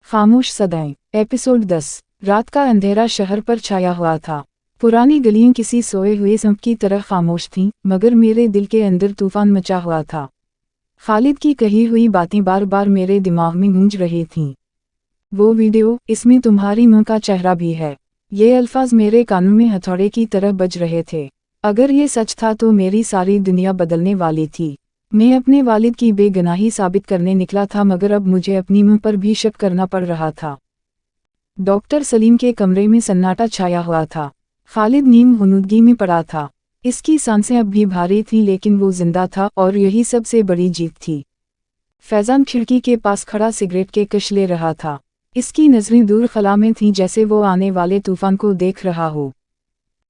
खामोश सदाएं। एपिसोड 10। रात का अंधेरा शहर पर छाया हुआ था। पुरानी गलियां किसी सोए हुए सांप की तरह खामोश थीं, मगर मेरे दिल के अंदर तूफान मचा हुआ था। खालिद की कही हुई बातें बार बार मेरे दिमाग में गूंज रही थीं। वो वीडियो, इसमें तुम्हारी मां का चेहरा भी है। ये अल्फाज मेरे कानों में हथौड़े की तरह बज रहे थे। अगर ये सच था तो मेरी सारी दुनिया बदलने वाली थी। मैं अपने वालिद की बेगुनाही साबित करने निकला था, मगर अब मुझे अपनी मां पर भी शक करना पड़ रहा था। डॉक्टर सलीम के कमरे में सन्नाटा छाया हुआ था। खालिद नीम हुनूदगी में पड़ा था। इसकी सांसें अब भी भारी थीं, लेकिन वो जिंदा था और यही सबसे बड़ी जीत थी। फैजान खिड़की के पास खड़ा सिगरेट के कश ले रहा था। इसकी नजरें दूर खला में थीं, जैसे वो आने वाले तूफान को देख रहा हो।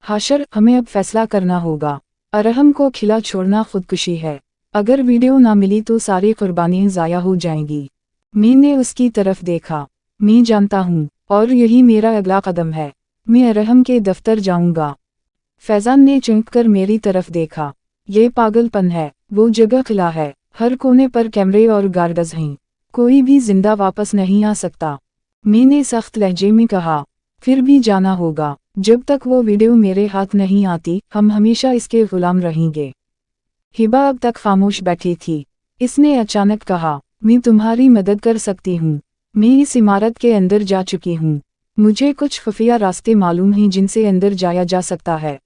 हाशर, हमें अब फैसला करना होगा। अरहम को खिला छोड़ना खुदकुशी है। अगर वीडियो ना मिली तो सारी कुर्बानियां ज़ाया हो जाएंगी। मैंने उसकी तरफ देखा। मैं जानता हूँ, और यही मेरा अगला कदम है। मैं अरहम के दफ्तर जाऊंगा। फैजान ने चौंक कर मेरी तरफ देखा। ये पागलपन है। वो जगह किला है, हर कोने पर कैमरे और गार्ड्स हैं। कोई भी जिंदा वापस नहीं आ सकता। मैंने सख्त लहजे में कहा। फिर भी जाना होगा। जब तक वो वीडियो मेरे हाथ नहीं आती, हम हमेशा इसके गुलाम रहेंगे। हिबा अब तक खामोश बैठी थी। इसने अचानक कहा, मैं तुम्हारी मदद कर सकती हूँ। मैं इस इमारत के अंदर जा चुकी हूँ। मुझे कुछ खुफिया रास्ते मालूम हैं जिनसे अंदर जाया जा सकता है।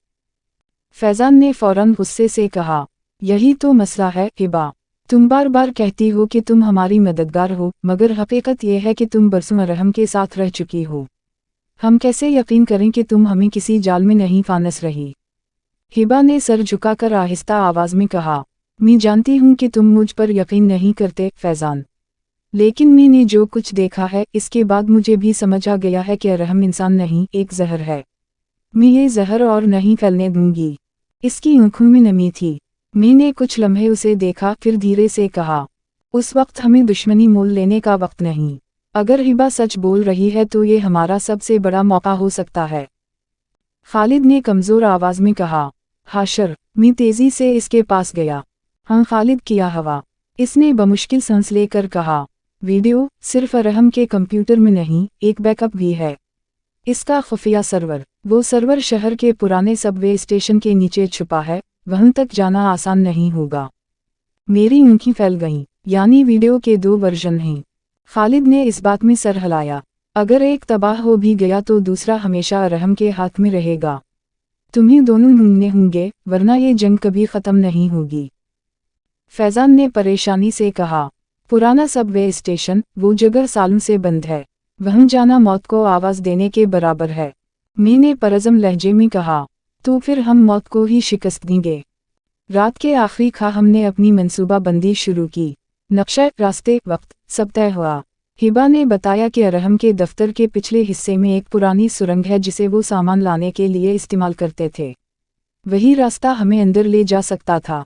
फैजान ने फौरन गुस्से से कहा, यही तो मसला है हिबा। तुम बार बार कहती हो कि तुम हमारी मददगार हो, मगर हकीकत यह है कि तुम बरसों अरहम के साथ रह चुकी हो। हम कैसे यकीन करें कि तुम हमें किसी जाल में नहीं फांस रही? हिबा ने सर झुकाकर आहिस्ता आवाज में कहा, मैं जानती हूँ कि तुम मुझ पर यकीन नहीं करते फैजान, लेकिन मैंने जो कुछ देखा है, इसके बाद मुझे भी समझ आ गया है कि अरहम इंसान नहीं, एक जहर है। मैं ये जहर और नहीं फैलने दूंगी। इसकी आंखों में नमी थी। मैंने कुछ लम्हे उसे देखा, फिर धीरे से कहा, उस वक्त हमें दुश्मनी मोल लेने का वक्त नहीं। अगर हिबा सच बोल रही है तो ये हमारा सबसे बड़ा मौका हो सकता है। खालिद ने कमजोर आवाज में कहा। हाशर, मैं तेजी से इसके पास गया। हाँ खालिद, किया हवा। इसने बमुश्किल सांस लेकर कहा, वीडियो सिर्फ अरहम के कंप्यूटर में नहीं, एक बैकअप भी है। इसका खुफिया सर्वर। वो सर्वर शहर के पुराने सबवे स्टेशन के नीचे छुपा है। वहां तक जाना आसान नहीं होगा। मेरी आंखें फैल गईं। यानी वीडियो के 2 वर्जन हैं। खालिद ने इस बात में सर हिलाया। अगर एक तबाह हो भी गया तो दूसरा हमेशा अरहम के हाथ में रहेगा। तुम्हें दोनों ढूंढने होंगे, वरना ये जंग कभी खत्म नहीं होगी। फैजान ने परेशानी से कहा, पुराना सबवे स्टेशन, वो जगह सालों से बंद है। वहां जाना मौत को आवाज देने के बराबर है। मैंने परज़म लहजे में कहा, तो फिर हम मौत को ही शिकस्त देंगे। रात के आखिरी खा हमने अपनी मंसूबाबंदी शुरू की। नक्शा, रास्ते, वक्त, सब तय हुआ। हिबा ने बताया कि अरहम के दफ्तर के पिछले हिस्से में एक पुरानी सुरंग है जिसे वो सामान लाने के लिए इस्तेमाल करते थे। वही रास्ता हमें अंदर ले जा सकता था।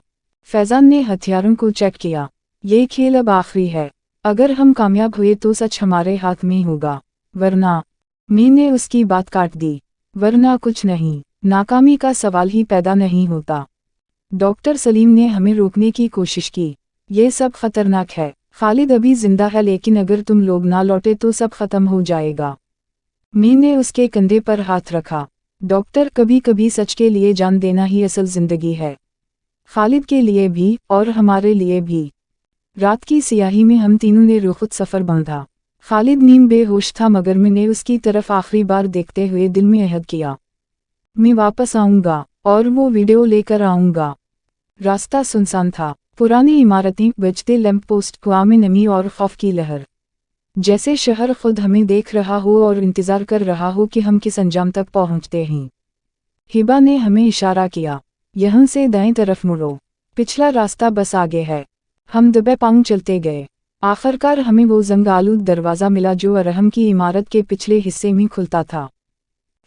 फैजान ने हथियारों को चेक किया। ये खेल अब आखिरी है। अगर हम कामयाब हुए तो सच हमारे हाथ में होगा, वरना। मैंने उसकी बात काट दी। वरना कुछ नहीं। नाकामी का सवाल ही पैदा नहीं होता। डॉक्टर सलीम ने हमें रोकने की कोशिश की। ये सब खतरनाक है। खालिद अभी जिंदा है, लेकिन अगर तुम लोग ना लौटे तो सब खत्म हो जाएगा। मैंने उसके कंधे पर हाथ रखा। डॉक्टर, कभी कभी सच के लिए जान देना ही असल जिंदगी है। खालिद के लिए भी, और हमारे लिए भी। रात की सियाही में हम तीनों ने रुखुद सफर बांधा। खालिद नीम बेहोश था, मगर मैंने उसकी तरफ आखिरी बार देखते हुए दिल में अहद किया, मैं वापस आऊंगा और वो वीडियो लेकर आऊंगा। रास्ता सुनसान था। पुरानी इमारतें, बजते लैंप पोस्ट, हवा में नमी और खौफ की लहर। जैसे शहर खुद हमें देख रहा हो और इंतजार कर रहा हो कि हम किस अंजाम तक पहुंचते हैं। हिबा ने हमें इशारा किया, यहाँ से दाएं तरफ मुड़ो। पिछला रास्ता बस आगे है। हम दबे पांव चलते गए। आखिरकार हमें वो जंग-आलूद दरवाज़ा मिला जो अरहम की इमारत के पिछले हिस्से में खुलता था।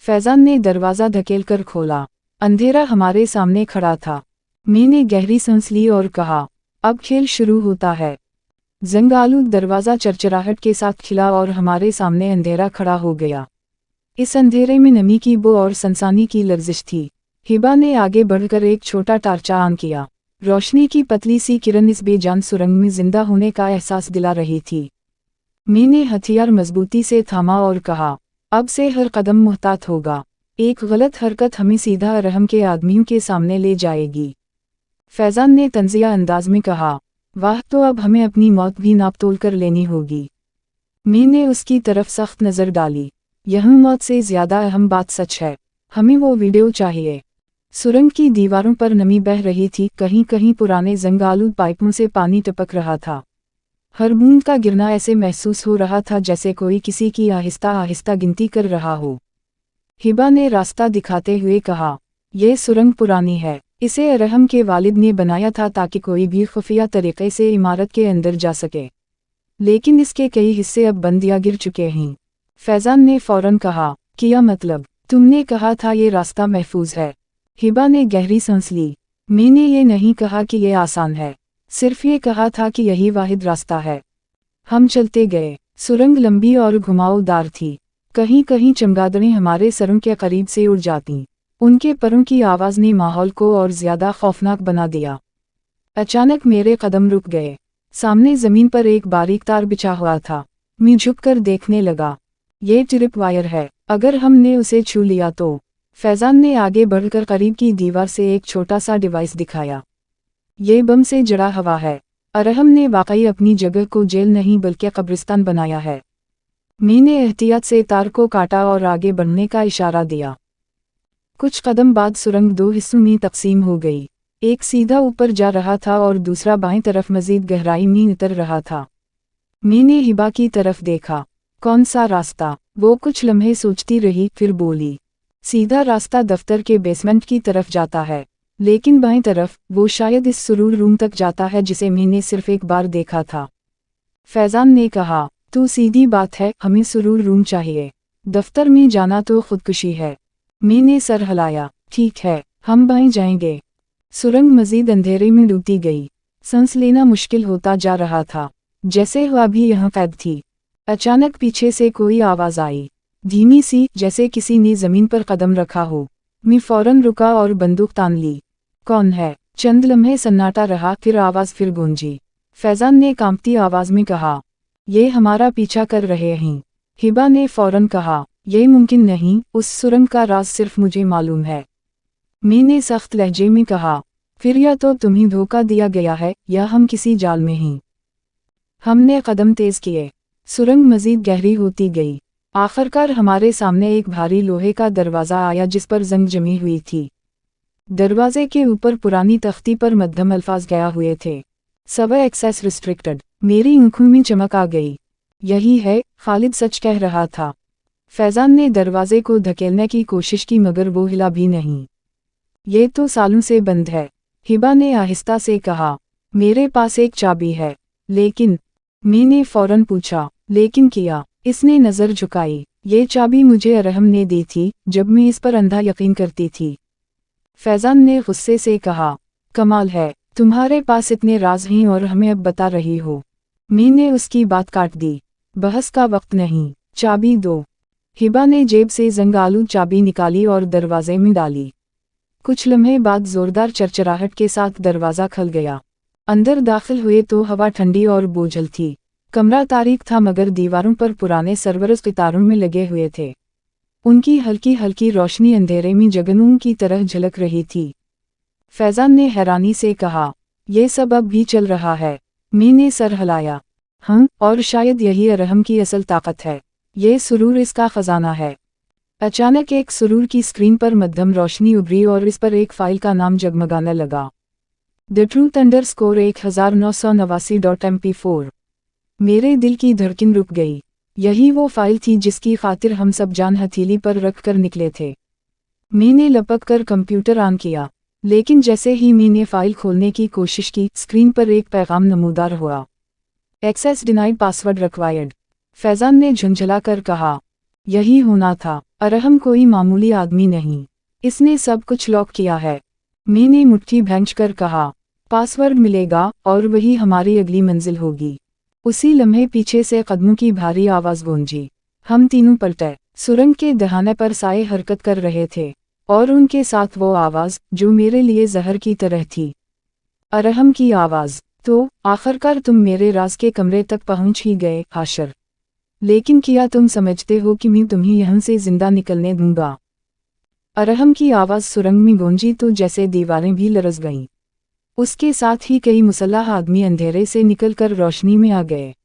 फैजान ने दरवाज़ा धकेलकर खोला। अंधेरा हमारे सामने खड़ा था। मैंने गहरी सांस ली और कहा, अब खेल शुरू होता है। जंग-आलूद दरवाज़ा चरचराहट के साथ खिला और हमारे सामने अंधेरा खड़ा हो गया। इस अंधेरे में नमी की बू और सनसानी की लर्जिश थी। हिबा ने आगे बढ़कर एक छोटा टार्चा ऑन किया। रोशनी की पतली सी किरण इस बेजान सुरंग में जिंदा होने का एहसास दिला रही थी। मी ने हथियार मजबूती से थामा और कहा, अब से हर कदम मुहतात होगा। एक गलत हरकत हमें सीधा अरहम के आदमियों के सामने ले जाएगी। फैज़ान ने तंजिया अंदाज में कहा, वाह, तो अब हमें अपनी मौत भी नाप तोल कर लेनी होगी। मी ने उसकी तरफ सख्त नज़र डाली। यह मौत से ज़्यादा अहम बात सच है। हमें वो वीडियो चाहिए। सुरंग की दीवारों पर नमी बह रही थी, कहीं कहीं पुराने जंग-आलूद पाइपों से पानी टपक रहा था। हर बूंद का गिरना ऐसे महसूस हो रहा था जैसे कोई किसी की आहिस्ता आहिस्ता गिनती कर रहा हो। हिबा ने रास्ता दिखाते हुए कहा, यह सुरंग पुरानी है। इसे अरहम के वालिद ने बनाया था ताकि कोई भी खुफिया तरीके से इमारत के अंदर जा सके, लेकिन इसके कई हिस्से अब बंद या गिर चुके हैं। फैज़ान ने फौरन कहा, क्या मतलब? तुमने कहा था ये रास्ता महफूज है। हिबा ने गहरी सांस ली। मैंने ये नहीं कहा कि ये आसान है, सिर्फ ये कहा था कि यही वाहिद रास्ता है। हम चलते गए। सुरंग लंबी और घुमावदार थी। कहीं कहीं चमगादड़ें हमारे सरों के करीब से उड़ जातीं। उनके परों की आवाज़ ने माहौल को और ज़्यादा खौफनाक बना दिया। अचानक मेरे कदम रुक गए। सामने ज़मीन पर एक बारीक तार बिछा हुआ था। मैं झुककर देखने लगा। ये ट्रिप वायर है, अगर हमने उसे छू लिया तो। फैज़ान ने आगे बढ़कर करीब की दीवार से एक छोटा सा डिवाइस दिखाया। ये बम से जड़ा हुआ है। अरहम ने वाकई अपनी जगह को जेल नहीं बल्कि कब्रिस्तान बनाया है। मैंने एहतियात से तार को काटा और आगे बढ़ने का इशारा दिया। कुछ कदम बाद सुरंग दो हिस्सों में तकसीम हो गई। एक सीधा ऊपर जा रहा था और दूसरा बाएं तरफ मजीद गहराई में उतर रहा था। मैंने हिबा की तरफ देखा। कौन सा रास्ता? वो कुछ लम्हे सोचती रही, फिर बोली, सीधा रास्ता दफ्तर के बेसमेंट की तरफ जाता है, लेकिन बाएं तरफ वो शायद इस सुरूर रूम तक जाता है जिसे मैंने सिर्फ एक बार देखा था। फैज़ान ने कहा, तो सीधी बात है, हमें सुरूर रूम चाहिए। दफ्तर में जाना तो खुदकुशी है। मैंने सर हिलाया। ठीक है, हम बाएं जाएंगे। सुरंग मजीद अंधेरे में डूबती गई। सांस लेना मुश्किल होता जा रहा था, जैसे हवा भी यहाँ कैद थी। अचानक पीछे से कोई आवाज़ आई, धीमी सी, जैसे किसी ने ज़मीन पर कदम रखा हो। मैं फौरन रुका और बंदूक तान ली। कौन है? चंद लम्हे सन्नाटा रहा, फिर आवाज़ फिर गूंजी। फैज़ान ने कांपती आवाज़ में कहा, ये हमारा पीछा कर रहे हैं। हिबा ने फौरन कहा, ये मुमकिन नहीं, उस सुरंग का राज सिर्फ मुझे मालूम है। मैंने सख्त लहजे में कहा, फिर या तो तुम्हें धोखा दिया गया है या हम किसी जाल में हैं। हमने कदम तेज किए। सुरंग मजीद गहरी होती गई। आखिरकार हमारे सामने एक भारी लोहे का दरवाज़ा आया जिस पर जंग जमी हुई थी। दरवाजे के ऊपर पुरानी तख्ती पर मध्यम अल्फाज गया हुए थे, सब एक्सेस रिस्ट्रिक्टेड। मेरी आंखों में चमक आ गई। यही है, खालिद सच कह रहा था। फैज़ान ने दरवाजे को धकेलने की कोशिश की मगर वो हिला भी नहीं। ये तो सालों से बंद है। हिबा ने आहिस्ता से कहा, मेरे पास एक चाबी है। लेकिन? मैंने फौरन पूछा, लेकिन किया? इसने नज़र झुकाई। ये चाबी मुझे अरहम ने दी थी जब मैं इस पर अंधा यकीन करती थी। फैज़ान ने गुस्से से कहा, कमाल है, तुम्हारे पास इतने राज हैं और हमें अब बता रही हो। मैंने उसकी बात काट दी। बहस का वक्त नहीं, चाबी दो। हिबा ने जेब से जंग-आलूद चाबी निकाली और दरवाजे में डाली। कुछ लम्हे बाद जोरदार चरचराहट के साथ दरवाज़ा खुल गया। अंदर दाखिल हुए तो हवा ठंडी और बोझल थी। कमरा तारीक था मगर दीवारों पर पुराने सरवरस कितारों में लगे हुए थे। उनकी हल्की हल्की रोशनी अंधेरे में जगनूं की तरह झलक रही थी। फैज़ान ने हैरानी से कहा, यह सब अब भी चल रहा है? मैंने सर हिलाया। हाँ, और शायद यही अरहम की असल ताकत है। ये सुरूर इसका खजाना है। अचानक एक सुरूर की स्क्रीन पर मध्यम रोशनी उभरी और इस पर एक फाइल का नाम जगमगाने लगा, द ट्रूथ _1989.mp4। मेरे दिल की धड़कन रुक गई। यही वो फाइल थी जिसकी खातिर हम सब जान हथेली पर रख कर निकले थे। मैंने लपक कर कंप्यूटर ऑन किया, लेकिन जैसे ही मैंने फाइल खोलने की कोशिश की, स्क्रीन पर एक पैगाम नमूदार हुआ, access denied, password required. Faizan ने झुंझला कर कहा, यही होना था। अरहम कोई मामूली आदमी नहीं, इसने सब कुछ लॉक किया है। मैंने मुट्ठी भैंच कर कहा, पासवर्ड मिलेगा और वही हमारी अगली मंजिल होगी। उसी लम्हे पीछे से कदमों की भारी आवाज़ गूंजी। हम तीनों पलटे। सुरंग के दहाने पर साए हरकत कर रहे थे और उनके साथ वो आवाज़ जो मेरे लिए जहर की तरह थी। अरहम की आवाज़, तो आखिरकार तुम मेरे राज के कमरे तक पहुंच ही गए, हाशर। लेकिन क्या तुम समझते हो कि मैं तुम्हें यहाँ से जिंदा निकलने दूंगा? अरहम की आवाज़ सुरंग में गूंजी तो जैसे दीवारें भी लरज़ गईं। उसके साथ ही कई मुसल्लह आदमी अंधेरे से निकलकर रोशनी में आ गए।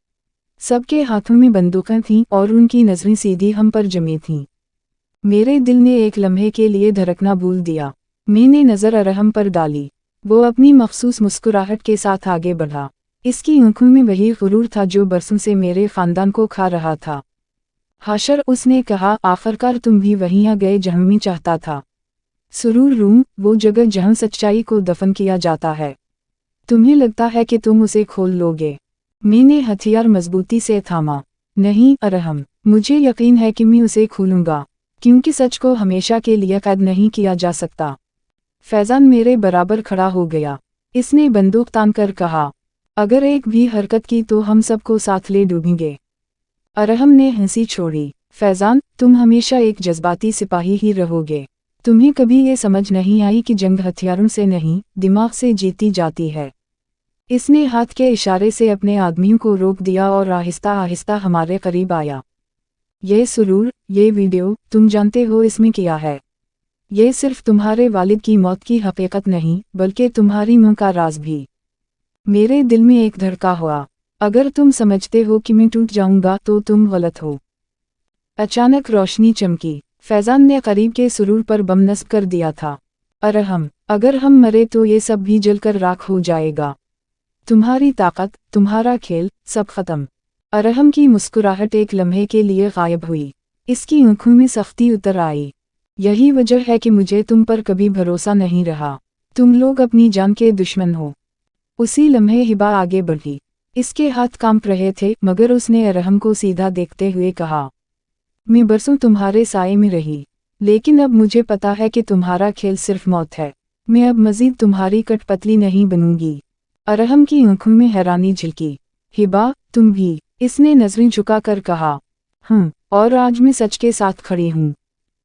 सबके हाथों में बंदूकें थीं और उनकी नज़रें सीधी हम पर जमी थीं। मेरे दिल ने एक लम्हे के लिए धड़कना भूल दिया। मैंने नज़र अरहम पर डाली। वो अपनी मखसूस मुस्कुराहट के साथ आगे बढ़ा। इसकी आंखों में वही गुरूर था जो बरसों से मेरे खानदान को खा रहा था। हाशर, उसने कहा, आखिरकार तुम भी वहीं आ गए जहां मैं चाहता था। सुरूर रूम, वो जगह जहां सच्चाई को दफन किया जाता है। तुम्हें लगता है कि तुम उसे खोल लोगे? मैंने हथियार मजबूती से थामा। नहीं अरहम, मुझे यकीन है कि मैं उसे खोलूंगा, क्योंकि सच को हमेशा के लिए कैद नहीं किया जा सकता। फैजान मेरे बराबर खड़ा हो गया। इसने बंदूक तान कर कहा, अगर एक भी हरकत की तो हम सबको साथ ले डूबेंगे। अरहम ने हंसी छोड़ी। फैजान, तुम हमेशा एक जज्बाती सिपाही ही रहोगे। तुम्हें कभी ये समझ नहीं आई कि जंग हथियारों से नहीं, दिमाग से जीती जाती है। इसने हाथ के इशारे से अपने आदमियों को रोक दिया और आहिस्ता आहिस्ता हमारे करीब आया। ये सुरूर, ये वीडियो, तुम जानते हो इसमें क्या है? ये सिर्फ तुम्हारे वालिद की मौत की हकीकत नहीं, बल्कि तुम्हारी मां का राज भी। मेरे दिल में एक धड़का हुआ। अगर तुम समझते हो कि मैं टूट जाऊंगा तो तुम गलत हो। अचानक रोशनी चमकी। फैजान ने करीब के सुरूर पर बम नस्ब कर दिया था। अरहम, अगर हम मरे तो ये सब भी जलकर राख हो जाएगा। तुम्हारी ताकत, तुम्हारा खेल, सब खत्म। अरहम की मुस्कुराहट एक लम्हे के लिए गायब हुई। इसकी आंखों में सख्ती उतर आई। यही वजह है कि मुझे तुम पर कभी भरोसा नहीं रहा। तुम लोग अपनी जान के दुश्मन हो। उसी लम्हे हिबा आगे बढ़ी। इसके हाथ कांप रहे थे, मगर उसने अरहम को सीधा देखते हुए कहा, मैं बरसों तुम्हारे साए में रही, लेकिन अब मुझे पता है कि तुम्हारा खेल सिर्फ मौत है। मैं अब मजीद तुम्हारी कठपुतली नहीं बनूंगी। अरहम की आंखों में हैरानी झलकी। हिबा, तुम भी? इसने नजरें झुकाकर कहा, और आज मैं सच के साथ खड़ी हूँ।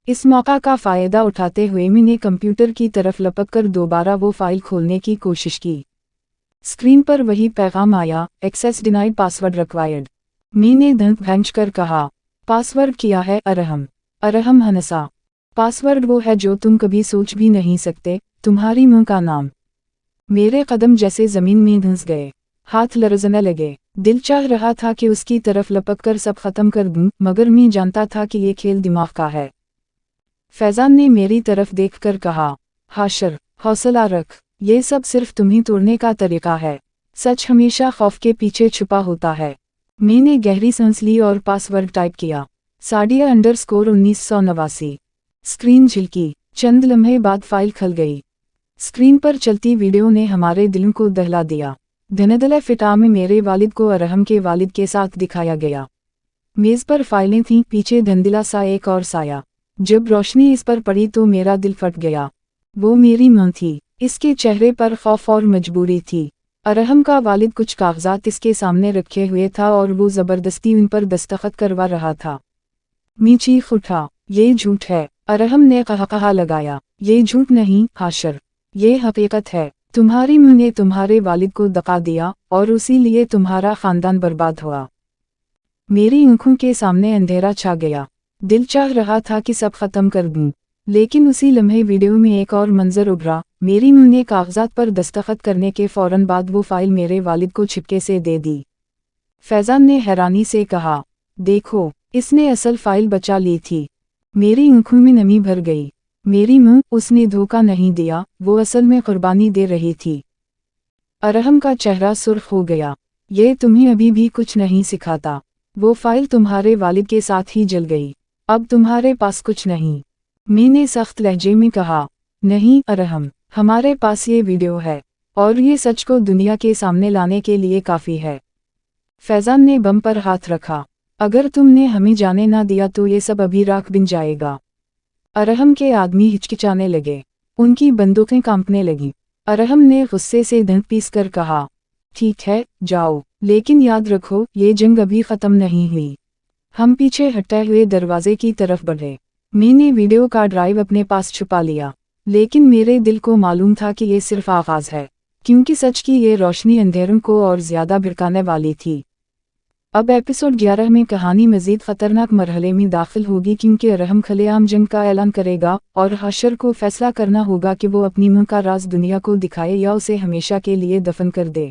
इस मौका का फ़ायदा उठाते हुए मैंने कंप्यूटर की तरफ लपककर दोबारा वो फाइल खोलने की कोशिश की। स्क्रीन पर वही पैगाम आया, एक्सेस डिनाइड, पासवर्ड रिक्वायर्ड। मैंने दंत भैंच कर कहा, पासवर्ड क्या है अरहम? अरहम हंसा। पासवर्ड वो है जो तुम कभी सोच भी नहीं सकते, तुम्हारी मां का नाम। मेरे कदम जैसे जमीन में धंस गए, हाथ लरजने लगे। दिल चाह रहा था कि उसकी तरफ लपककर सब खत्म कर दूं, मगर मैं जानता था कि ये खेल दिमाग का है। फैजान ने मेरी तरफ देखकर कहा, हाशर, हौसला रख, ये सब सिर्फ तुम्हें तोड़ने का तरीका है। सच हमेशा खौफ के पीछे छुपा होता है। मैंने गहरी सांस ली और पासवर्ड टाइप किया, Sadia_1989। स्क्रीन झिलकी। चंद लम्हे बाद फाइल खल गई। स्क्रीन पर चलती वीडियो ने हमारे दिलों को दहला दिया। धनदले फिटा में मेरे वालिद को अरहम के वालिद के साथ दिखाया गया। मेज़ पर फाइलें थीं, पीछे धंधला सा एक और साया। जब रोशनी इस पर पड़ी तो मेरा दिल फट गया। वो मेरी मां थी। इसके चेहरे पर खौफ और मजबूरी थी। अरहम का वालिद कुछ कागजात इसके सामने रखे हुए था और वो ज़बरदस्ती उन पर दस्तखत करवा रहा था। मैं चीख उठा, ये झूठ है। अरहम ने कहा लगाया, ये झूठ नहीं हाशर, ये हकीकत है। तुम्हारी मां ने तुम्हारे वालिद को धक्का दिया और उसी लिए तुम्हारा खानदान बर्बाद हुआ। मेरी आंखों के सामने अंधेरा छा गया। दिल चाह रहा था कि सब खत्म कर दूं, लेकिन उसी लम्हे वीडियो में एक और मंजर उभरा। मेरी मां ने कागजात पर दस्तखत करने के फौरन बाद वो फाइल मेरे वालिद को छिपके से दे दी। फैजान ने हैरानी से कहा, देखो, इसने असल फाइल बचा ली थी। मेरी आंखों में नमी भर गई। मेरी मां, उसने धोखा नहीं दिया, वो असल में कुर्बानी दे रही थी। अरहम का चेहरा सुर्ख हो गया। ये तुम्हें अभी भी कुछ नहीं सिखाता। वो फाइल तुम्हारे वालिद के साथ ही जल गई। अब तुम्हारे पास कुछ नहीं। मैंने सख्त लहजे में कहा, नहीं अरहम, हमारे पास ये वीडियो है, और ये सच को दुनिया के सामने लाने के लिए काफ़ी है। फैजान ने बम पर हाथ रखा, अगर तुमने हमें जाने ना दिया तो ये सब अभी राख बन जाएगा। अरहम के आदमी हिचकिचाने लगे। उनकी बंदूकें कांपने लगीं। अरहम ने गुस्से से दंत पीस कर कहा, ठीक है, जाओ, लेकिन याद रखो, ये जंग अभी ख़त्म नहीं हुई। हम पीछे हटते हुए दरवाजे की तरफ बढ़े। मैंने वीडियो का ड्राइव अपने पास छुपा लिया, लेकिन मेरे दिल को मालूम था कि ये सिर्फ आगाज़ है, क्योंकि सच की ये रोशनी अंधेरों को और ज़्यादा भड़काने वाली थी। اب ایپیسوڈ 11 میں کہانی مزید خطرناک مرحلے میں داخل ہوگی کیونکہ ارحم کھلے عام جنگ کا اعلان کرے گا اور حشر کو فیصلہ کرنا ہوگا کہ وہ اپنی منہ کا راز دنیا کو دکھائے یا اسے ہمیشہ کے لیے دفن کر دے۔